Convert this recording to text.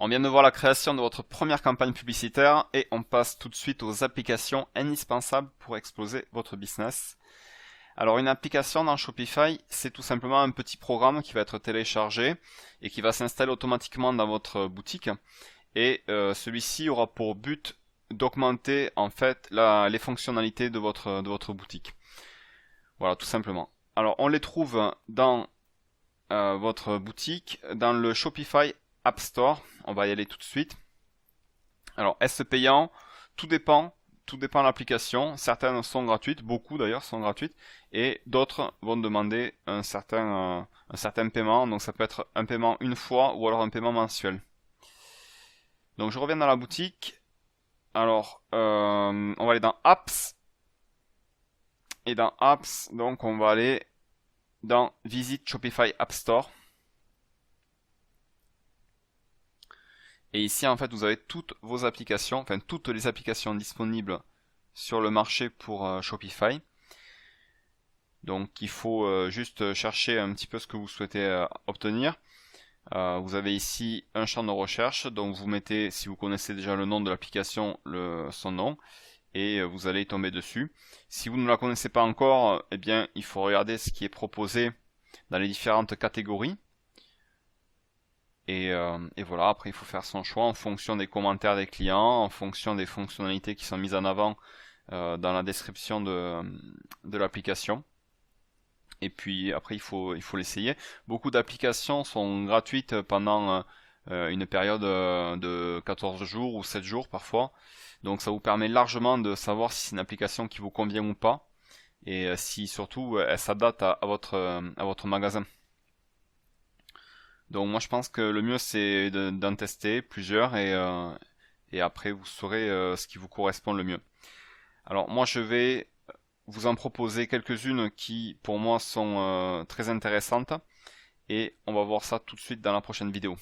On vient de voir la création de votre première campagne publicitaire et on passe tout de suite aux applications indispensables pour exploser votre business. Alors une application dans Shopify, c'est tout simplement un petit programme qui va être téléchargé et qui va s'installer automatiquement dans votre boutique. Et celui-ci aura pour but d'augmenter en fait les fonctionnalités de votre boutique. Voilà, tout simplement. Alors on les trouve dans votre boutique, dans le Shopify App Store. On va y aller tout de suite. Alors, est-ce payant? Tout dépend de l'application. Certaines sont gratuites, beaucoup d'ailleurs sont gratuites, et d'autres vont demander un certain paiement. Donc ça peut être un paiement une fois ou alors un paiement mensuel. Donc je reviens dans la boutique. Alors, on va aller dans Apps. Et dans Apps, donc on va aller dans Visite Shopify App Store. Et ici, en fait, vous avez toutes vos applications, enfin toutes les applications disponibles sur le marché pour Shopify. Donc, il faut juste chercher un petit peu ce que vous souhaitez obtenir. Vous avez ici un champ de recherche, donc vous mettez, si vous connaissez déjà le nom de l'application, son nom, et vous allez tomber dessus. Si vous ne la connaissez pas encore, eh bien, il faut regarder ce qui est proposé dans les différentes catégories. Et voilà, après il faut faire son choix en fonction des commentaires des clients, en fonction des fonctionnalités qui sont mises en avant dans la description de l'application. Et puis après il faut l'essayer. Beaucoup d'applications sont gratuites pendant une période de 14 jours ou 7 jours parfois. Donc ça vous permet largement de savoir si c'est une application qui vous convient ou pas. Et si surtout elle s'adapte à votre magasin. Donc moi je pense que le mieux c'est d'en tester plusieurs et après vous saurez ce qui vous correspond le mieux. Alors moi je vais vous en proposer quelques-unes qui pour moi sont très intéressantes et on va voir ça tout de suite dans la prochaine vidéo.